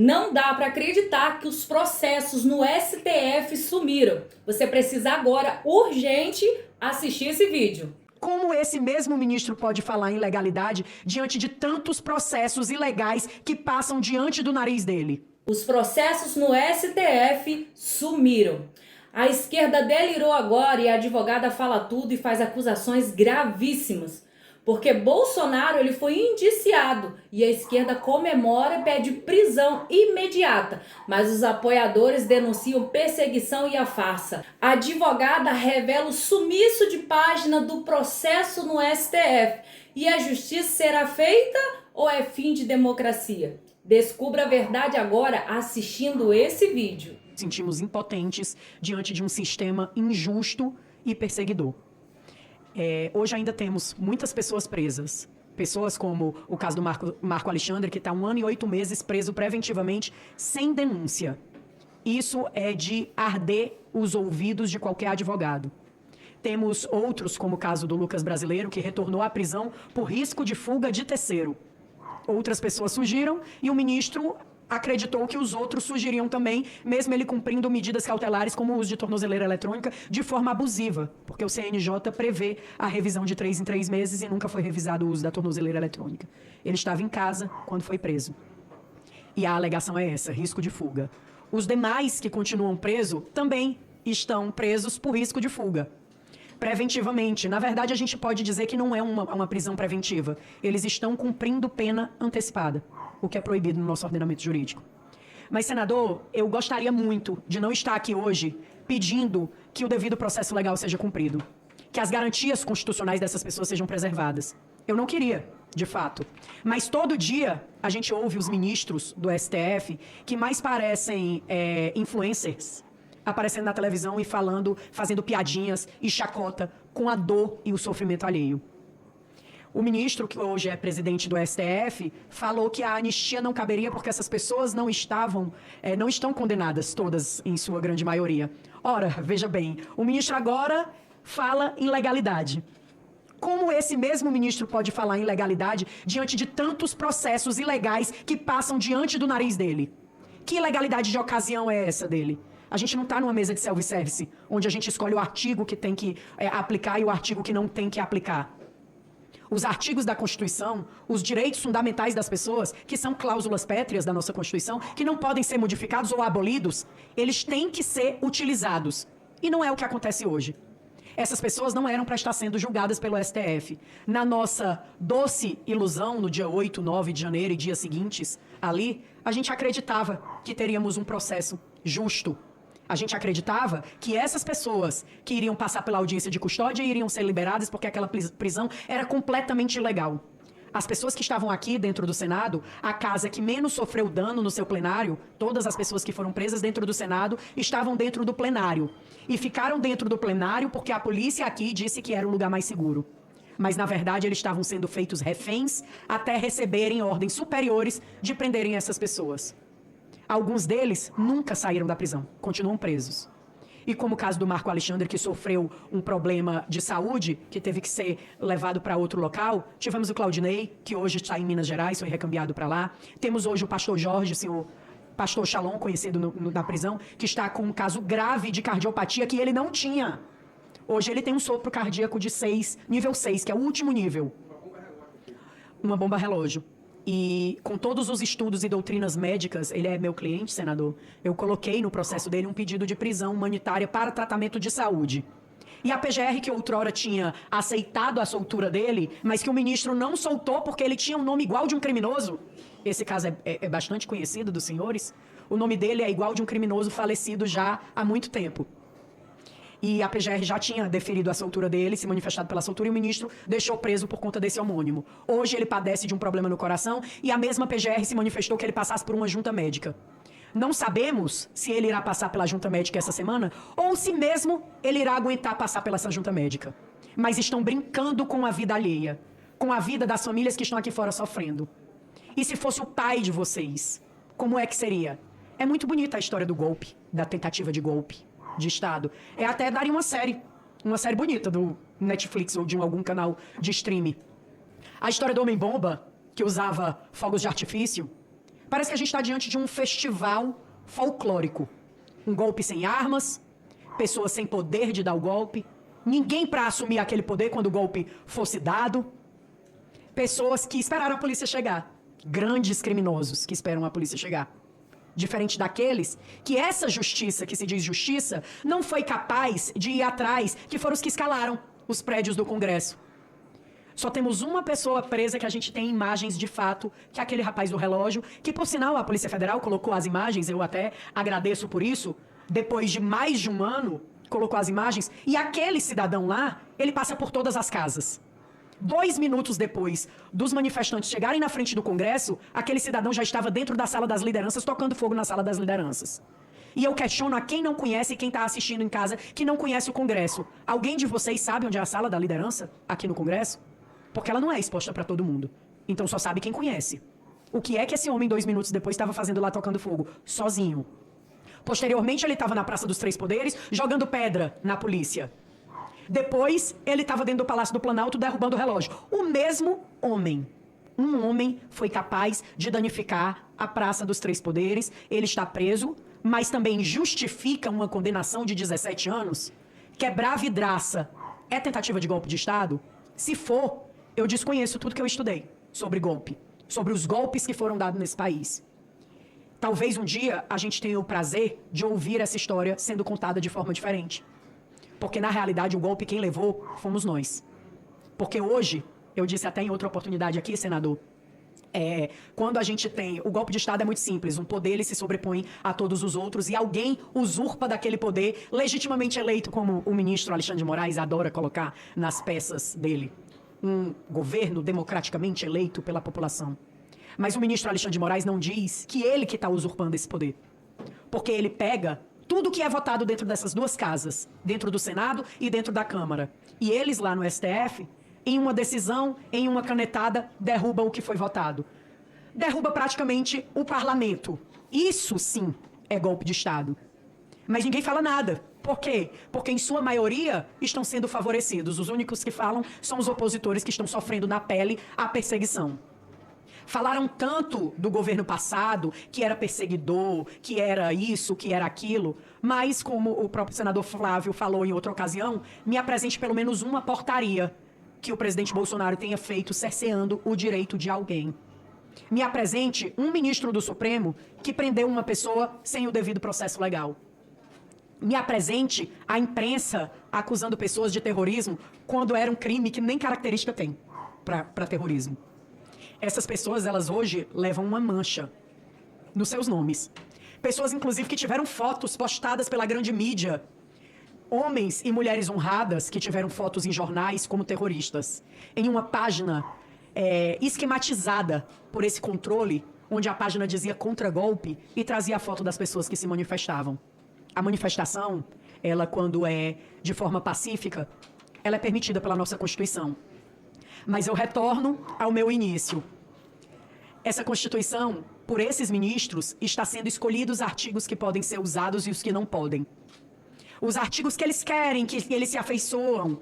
Não dá para acreditar que os processos no STF sumiram. Você precisa agora, urgente, assistir esse vídeo. Como esse mesmo ministro pode falar em legalidade diante de tantos processos ilegais que passam diante do nariz dele? Os processos no STF sumiram. A esquerda delirou agora e a advogada fala tudo e faz acusações gravíssimas. Porque Bolsonaro ele foi indiciado e a esquerda comemora e pede prisão imediata. Mas os apoiadores denunciam perseguição e a farsa. A advogada revela o sumiço de página do processo no STF. E a justiça será feita ou é fim de democracia? Descubra a verdade agora assistindo esse vídeo. Sentimos impotentes diante de um sistema injusto e perseguidor. Hoje ainda temos muitas pessoas presas. Pessoas como o caso do Marco Alexandre, que está 1 ano e 8 meses preso preventivamente, sem denúncia. Isso é de arder os ouvidos de qualquer advogado. Temos outros, como o caso do Lucas Brasileiro, que retornou à prisão por risco de fuga de terceiro. Outras pessoas fugiram e o ministro acreditou que os outros fugiriam também, mesmo ele cumprindo medidas cautelares como o uso de tornozeleira eletrônica de forma abusiva, porque o CNJ prevê a revisão de 3 em 3 meses e nunca foi revisado o uso da tornozeleira eletrônica. Ele estava em casa quando foi preso. E a alegação é essa, risco de fuga. Os demais que continuam presos também estão presos por risco de fuga. Preventivamente. Na verdade, a gente pode dizer que não é uma prisão preventiva. Eles estão cumprindo pena antecipada, o que é proibido no nosso ordenamento jurídico. Mas, senador, eu gostaria muito de não estar aqui hoje pedindo que o devido processo legal seja cumprido, que as garantias constitucionais dessas pessoas sejam preservadas. Eu não queria, de fato. Mas todo dia a gente ouve os ministros do STF que mais parecem influencers, aparecendo na televisão e falando, fazendo piadinhas e chacota com a dor e o sofrimento alheio. O ministro, que hoje é presidente do STF, falou que a anistia não caberia porque essas pessoas não estão condenadas, todas em sua grande maioria. Ora, veja bem, o ministro agora fala em legalidade. Como esse mesmo ministro pode falar em legalidade diante de tantos processos ilegais que passam diante do nariz dele? Que ilegalidade de ocasião é essa dele? A gente não está numa mesa de self-service, onde a gente escolhe o artigo que tem que aplicar e o artigo que não tem que aplicar. Os artigos da Constituição, os direitos fundamentais das pessoas, que são cláusulas pétreas da nossa Constituição, que não podem ser modificados ou abolidos, eles têm que ser utilizados. E não é o que acontece hoje. Essas pessoas não eram para estar sendo julgadas pelo STF. Na nossa doce ilusão, no dia 8, 9 de janeiro e dias seguintes, ali, a gente acreditava que teríamos um processo justo. A gente acreditava que essas pessoas que iriam passar pela audiência de custódia iriam ser liberadas porque aquela prisão era completamente ilegal. As pessoas que estavam aqui dentro do Senado, a casa que menos sofreu dano no seu plenário, todas as pessoas que foram presas dentro do Senado estavam dentro do plenário. E ficaram dentro do plenário porque a polícia aqui disse que era o lugar mais seguro. Mas, na verdade, eles estavam sendo feitos reféns até receberem ordens superiores de prenderem essas pessoas. Alguns deles nunca saíram da prisão, continuam presos. E como o caso do Marco Alexandre, que sofreu um problema de saúde, que teve que ser levado para outro local, tivemos o Claudinei, que hoje está em Minas Gerais, foi recambiado para lá. Temos hoje o pastor Jorge, o senhor pastor Shalom, conhecido na prisão, que está com um caso grave de cardiopatia que ele não tinha. Hoje ele tem um sopro cardíaco de 6, nível 6, que é o último nível. Uma bomba relógio. E com todos os estudos e doutrinas médicas, ele é meu cliente, senador, eu coloquei no processo dele um pedido de prisão humanitária para tratamento de saúde. E a PGR, que outrora tinha aceitado a soltura dele, mas que o ministro não soltou porque ele tinha um nome igual de um criminoso, esse caso é bastante conhecido dos senhores, o nome dele é igual de um criminoso falecido já há muito tempo. E a PGR já tinha deferido a soltura dele, se manifestado pela soltura, e o ministro deixou preso por conta desse homônimo. Hoje ele padece de um problema no coração e a mesma PGR se manifestou que ele passasse por uma junta médica. Não sabemos se ele irá passar pela junta médica essa semana ou se mesmo ele irá aguentar passar pela essa junta médica. Mas estão brincando com a vida alheia, com a vida das famílias que estão aqui fora sofrendo. E se fosse o pai de vocês, como é que seria? É muito bonita a história do golpe, da tentativa de golpe de Estado. Até daria uma série bonita do Netflix ou de algum canal de streaming. A história do Homem-Bomba, que usava fogos de artifício, Parece que a gente está diante de um festival folclórico. Um golpe sem armas, pessoas sem poder de dar o golpe, ninguém para assumir aquele poder quando o golpe fosse dado, pessoas que esperaram a polícia chegar, grandes criminosos que esperam a polícia chegar. Diferente daqueles que essa justiça, que se diz justiça, não foi capaz de ir atrás, que foram os que escalaram os prédios do Congresso. Só temos uma pessoa presa que a gente tem imagens de fato, que é aquele rapaz do relógio, que por sinal a Polícia Federal colocou as imagens, eu até agradeço por isso, depois de mais de um ano, colocou as imagens, e aquele cidadão lá, ele passa por todas as casas. 2 minutos depois dos manifestantes chegarem na frente do Congresso, aquele cidadão já estava dentro da sala das lideranças, tocando fogo na sala das lideranças. E eu questiono a quem não conhece e quem está assistindo em casa, que não conhece o Congresso. Alguém de vocês sabe onde é a sala da liderança aqui no Congresso? Porque ela não é exposta para todo mundo. Então só sabe quem conhece. O que é que esse homem, 2 minutos depois, estava fazendo lá tocando fogo? Sozinho. Posteriormente, ele estava na Praça dos Três Poderes, jogando pedra na polícia. Depois, ele estava dentro do Palácio do Planalto, derrubando o relógio. O mesmo homem. Um homem foi capaz de danificar a Praça dos Três Poderes. Ele está preso, mas também justifica uma condenação de 17 anos. Quebrar vidraça é tentativa de golpe de Estado? Se for, eu desconheço tudo que eu estudei sobre golpe, sobre os golpes que foram dados nesse país. Talvez um dia a gente tenha o prazer de ouvir essa história sendo contada de forma diferente. Porque, na realidade, o golpe quem levou fomos nós. Porque hoje, eu disse até em outra oportunidade aqui, senador, quando a gente tem... O golpe de Estado é muito simples. Um poder ele se sobrepõe a todos os outros e alguém usurpa daquele poder legitimamente eleito, como o ministro Alexandre de Moraes adora colocar nas peças dele. Um governo democraticamente eleito pela população. Mas o ministro Alexandre de Moraes não diz que ele que está usurpando esse poder. Porque ele pega tudo que é votado dentro dessas duas casas, dentro do Senado e dentro da Câmara. E eles lá no STF, em uma decisão, em uma canetada, derrubam o que foi votado. Derruba praticamente o parlamento. Isso sim é golpe de Estado. Mas ninguém fala nada. Por quê? Porque em sua maioria estão sendo favorecidos. Os únicos que falam são os opositores que estão sofrendo na pele a perseguição. Falaram tanto do governo passado, que era perseguidor, que era isso, que era aquilo, mas como o próprio senador Flávio falou em outra ocasião, me apresente pelo menos uma portaria que o presidente Bolsonaro tenha feito cerceando o direito de alguém. Me apresente um ministro do Supremo que prendeu uma pessoa sem o devido processo legal. Me apresente a imprensa acusando pessoas de terrorismo quando era um crime que nem característica tem para terrorismo. Essas pessoas, elas hoje levam uma mancha nos seus nomes. Pessoas, inclusive, que tiveram fotos postadas pela grande mídia. Homens e mulheres honradas que tiveram fotos em jornais como terroristas. Em uma página esquematizada por esse controle, onde a página dizia contra-golpe e trazia a foto das pessoas que se manifestavam. A manifestação, ela quando é de forma pacífica, ela é permitida pela nossa Constituição. Mas eu retorno ao meu início. Essa Constituição, por esses ministros, está sendo escolhidos artigos que podem ser usados e os que não podem. Os artigos que eles querem, que eles se afeiçoam.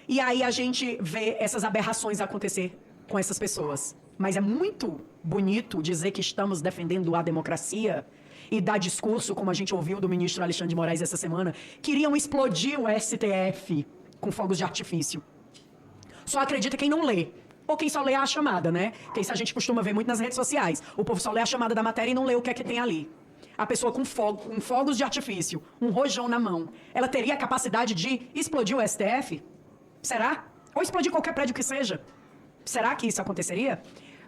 E aí a gente vê essas aberrações acontecer com essas pessoas. Mas é muito bonito dizer que estamos defendendo a democracia e dar discurso, como a gente ouviu do ministro Alexandre de Moraes essa semana, queriam explodir o STF com fogos de artifício. Só acredita quem não lê. Ou quem só lê a chamada, né? Que isso a gente costuma ver muito nas redes sociais. O povo só lê a chamada da matéria e não lê o que é que tem ali. A pessoa com fogos de artifício, um rojão na mão, ela teria a capacidade de explodir o STF? Será? Ou explodir qualquer prédio que seja? Será que isso aconteceria?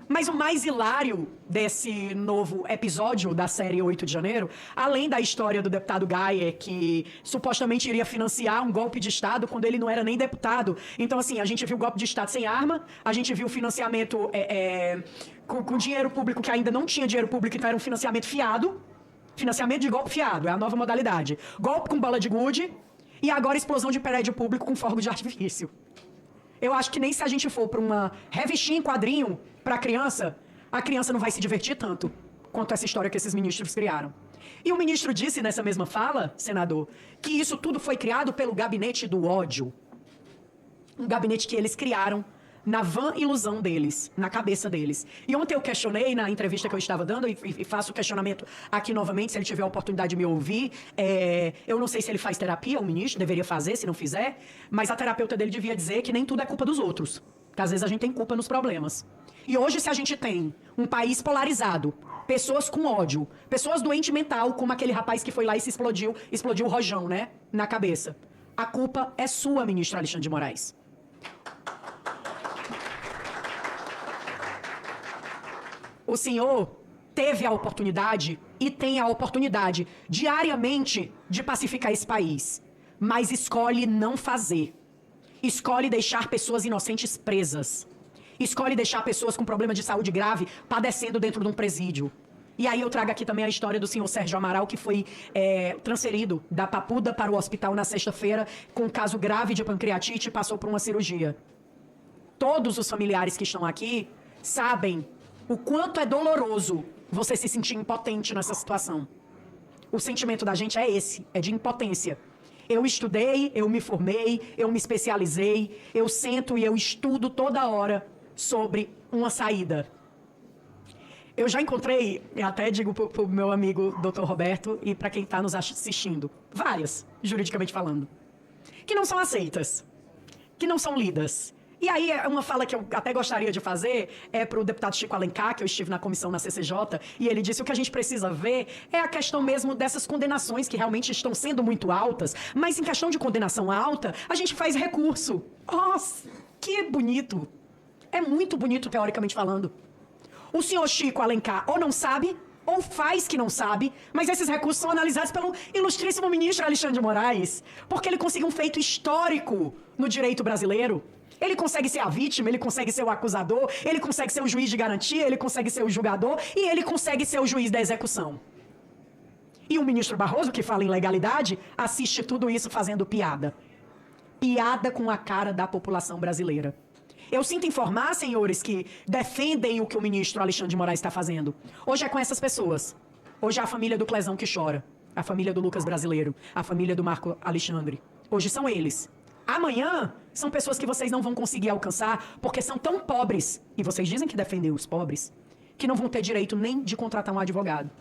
Mas o mais hilário desse novo episódio da série 8 de janeiro, além da história do deputado Gayer, que supostamente iria financiar um golpe de Estado quando ele não era nem deputado. Então, assim, a gente viu golpe de Estado sem arma, a gente viu financiamento com dinheiro público que ainda não tinha dinheiro público, então era um financiamento fiado. Financiamento de golpe fiado, é a nova modalidade. Golpe com bala de gude e agora explosão de prédio público com fogos de artifício. Eu acho que nem se a gente for para uma revistinha em quadrinho para a criança não vai se divertir tanto quanto essa história que esses ministros criaram. E o ministro disse nessa mesma fala, senador, que isso tudo foi criado pelo gabinete do ódio. Um gabinete que eles criaram na vã ilusão deles, na cabeça deles. E ontem eu questionei na entrevista que eu estava dando, e faço o questionamento aqui novamente, se ele tiver a oportunidade de me ouvir. Eu não sei se ele faz terapia, o ministro deveria fazer, se não fizer, mas a terapeuta dele devia dizer que nem tudo é culpa dos outros, que às vezes a gente tem culpa nos problemas. E hoje, se a gente tem um país polarizado, pessoas com ódio, pessoas doentes mental, como aquele rapaz que foi lá e se explodiu o rojão, né, na cabeça. A culpa é sua, ministro Alexandre de Moraes. O senhor teve a oportunidade e tem a oportunidade diariamente de pacificar esse país, mas escolhe não fazer. Escolhe deixar pessoas inocentes presas. Escolhe deixar pessoas com problema de saúde grave padecendo dentro de um presídio. E aí eu trago aqui também a história do senhor Sérgio Amaral, que foi transferido da Papuda para o hospital na sexta-feira com um caso grave de pancreatite e passou por uma cirurgia. Todos os familiares que estão aqui sabem o quanto é doloroso você se sentir impotente nessa situação. O sentimento da gente é esse, é de impotência. Eu estudei, eu me formei, eu me especializei, eu sento e eu estudo toda hora sobre uma saída. Eu já encontrei, eu até digo pro meu amigo Dr. Roberto e para quem está nos assistindo, várias, juridicamente falando, que não são aceitas, que não são lidas. E aí, uma fala que eu até gostaria de fazer é para o deputado Chico Alencar, que eu estive na comissão na CCJ, e ele disse: o que a gente precisa ver é a questão mesmo dessas condenações que realmente estão sendo muito altas, mas em questão de condenação alta, a gente faz recurso. Nossa, que bonito! É muito bonito, teoricamente falando. O senhor Chico Alencar ou não sabe, ou faz que não sabe, mas esses recursos são analisados pelo ilustríssimo ministro Alexandre de Moraes, porque ele conseguiu um feito histórico no direito brasileiro. Ele consegue ser a vítima, ele consegue ser o acusador, ele consegue ser o juiz de garantia, ele consegue ser o julgador e ele consegue ser o juiz da execução. E o ministro Barroso, que fala em legalidade, assiste tudo isso fazendo piada. Piada com a cara da população brasileira. Eu sinto informar, senhores, que defendem o que o ministro Alexandre de Moraes está fazendo. Hoje é com essas pessoas. Hoje é a família do Clezão que chora. A família do Lucas Brasileiro. A família do Marco Alexandre. Hoje são eles. Amanhã são pessoas que vocês não vão conseguir alcançar porque são tão pobres, e vocês dizem que defendem os pobres, que não vão ter direito nem de contratar um advogado,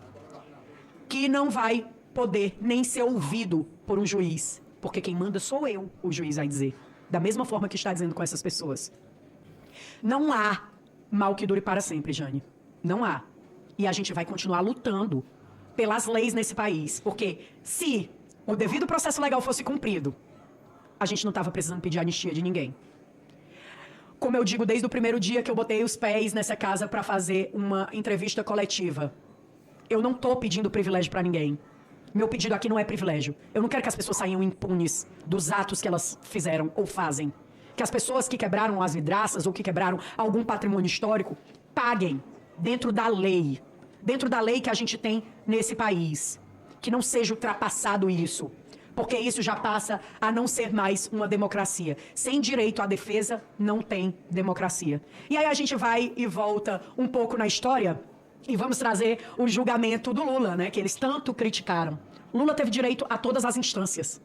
que não vai poder nem ser ouvido por um juiz, porque quem manda sou eu, o juiz vai dizer, da mesma forma que está dizendo com essas pessoas. Não há mal que dure para sempre, Jane. Não há. E a gente vai continuar lutando pelas leis nesse país, porque se o devido processo legal fosse cumprido, a gente não estava precisando pedir anistia de ninguém. Como eu digo desde o primeiro dia que eu botei os pés nessa casa para fazer uma entrevista coletiva, eu não estou pedindo privilégio para ninguém. Meu pedido aqui não é privilégio. Eu não quero que as pessoas saiam impunes dos atos que elas fizeram ou fazem. Que as pessoas que quebraram as vidraças ou que quebraram algum patrimônio histórico paguem dentro da lei. Dentro da lei que a gente tem nesse país. Que não seja ultrapassado isso. Porque isso já passa a não ser mais uma democracia. Sem direito à defesa, não tem democracia. E aí a gente vai e volta um pouco na história e vamos trazer o julgamento do Lula, né, que eles tanto criticaram. Lula teve direito a todas as instâncias.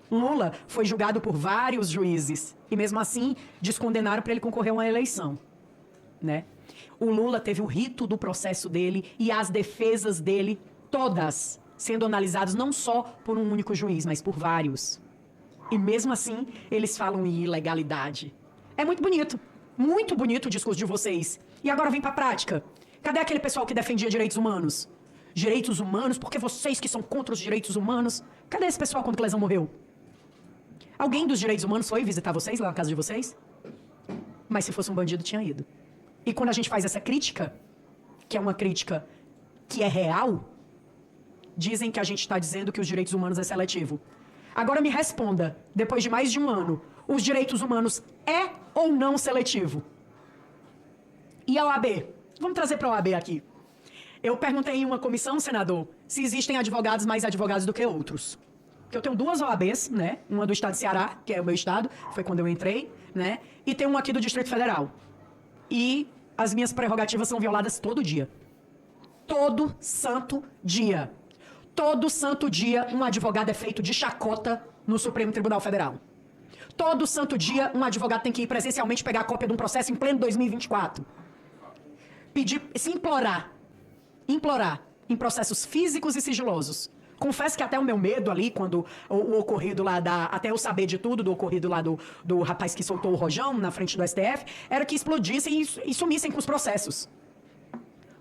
Lula foi julgado por vários juízes e mesmo assim descondenaram para ele concorrer a uma eleição, né? O Lula teve o rito do processo dele e as defesas dele todas sendo analisados não só por um único juiz, mas por vários. E mesmo assim, eles falam em ilegalidade. É muito bonito o discurso de vocês. E agora vem pra prática. Cadê aquele pessoal que defendia direitos humanos? Direitos humanos, porque vocês que são contra os direitos humanos. Cadê esse pessoal quando Clezão morreu? Alguém dos direitos humanos foi visitar vocês lá na casa de vocês? Mas se fosse um bandido, tinha ido. E quando a gente faz essa crítica, que é uma crítica que é real, dizem que a gente está dizendo que os direitos humanos é seletivo. Agora me responda, depois de mais de um ano, os direitos humanos é ou não seletivo? E a OAB? Vamos trazer para a OAB aqui. Eu perguntei em uma comissão, senador, se existem advogados mais advogados do que outros. Porque eu tenho duas OABs, né? Uma do estado de Ceará, que é o meu estado, foi quando eu entrei, né? E tem uma aqui do Distrito Federal. E as minhas prerrogativas são violadas todo dia. Todo santo dia. Todo santo dia, um advogado é feito de chacota no Supremo Tribunal Federal. Todo santo dia, um advogado tem que ir presencialmente pegar a cópia de um processo em pleno 2024. Pedir, se implorar em processos físicos e sigilosos. Confesso que até o meu medo ali, quando o ocorrido lá até eu saber de tudo do ocorrido lá do rapaz que soltou o rojão na frente do STF, era que explodissem e sumissem com os processos.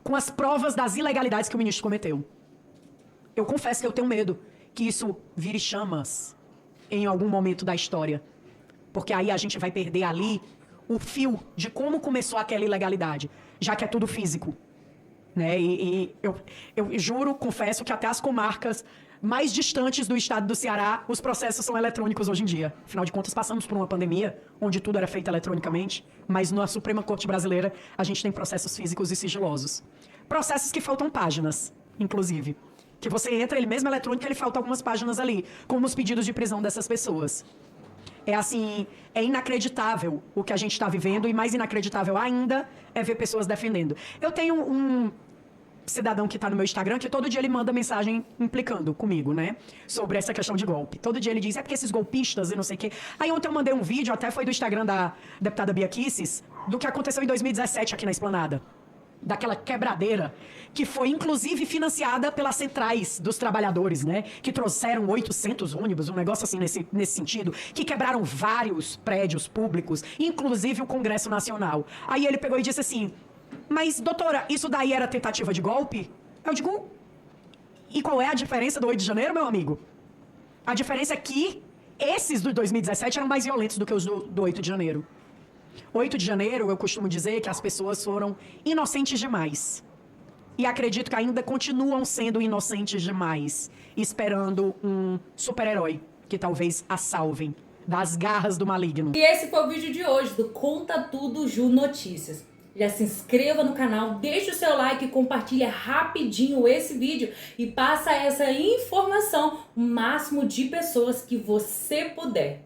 Com as provas das ilegalidades que o ministro cometeu. Eu confesso que eu tenho medo que isso vire chamas em algum momento da história. Porque aí a gente vai perder ali o fio de como começou aquela ilegalidade, já que é tudo físico. Né? E eu juro, confesso que até as comarcas mais distantes do estado do Ceará, os processos são eletrônicos hoje em dia. Afinal de contas, passamos por uma pandemia onde tudo era feito eletronicamente, mas na Suprema Corte Brasileira a gente tem processos físicos e sigilosos. Processos que faltam páginas, inclusive. Que você entra, ele mesmo eletrônico, ele falta algumas páginas ali, como os pedidos de prisão dessas pessoas. É assim, é inacreditável o que a gente está vivendo e mais inacreditável ainda é ver pessoas defendendo. Eu tenho um cidadão que está no meu Instagram que todo dia ele manda mensagem implicando comigo, né? Sobre essa questão de golpe. Todo dia ele diz, é porque esses golpistas e não sei o quê. Aí ontem eu mandei um vídeo, até foi do Instagram da deputada Bia Kicis, do que aconteceu em 2017 aqui na Esplanada. Daquela quebradeira, que foi inclusive financiada pelas centrais dos trabalhadores, né? Que trouxeram 800 ônibus, um negócio assim nesse sentido, que quebraram vários prédios públicos, inclusive o Congresso Nacional. Aí ele pegou e disse assim, mas doutora, isso daí era tentativa de golpe? Eu digo, e qual é a diferença do 8 de janeiro, meu amigo? A diferença é que esses do 2017 eram mais violentos do que os do 8 de janeiro. 8 de janeiro, eu costumo dizer que as pessoas foram inocentes demais. E acredito que ainda continuam sendo inocentes demais, esperando um super-herói que talvez a salvem das garras do maligno. E esse foi o vídeo de hoje do Conta Tudo Ju Notícias. Já se inscreva no canal, deixe o seu like e compartilha rapidinho esse vídeo e passa essa informação o máximo de pessoas que você puder.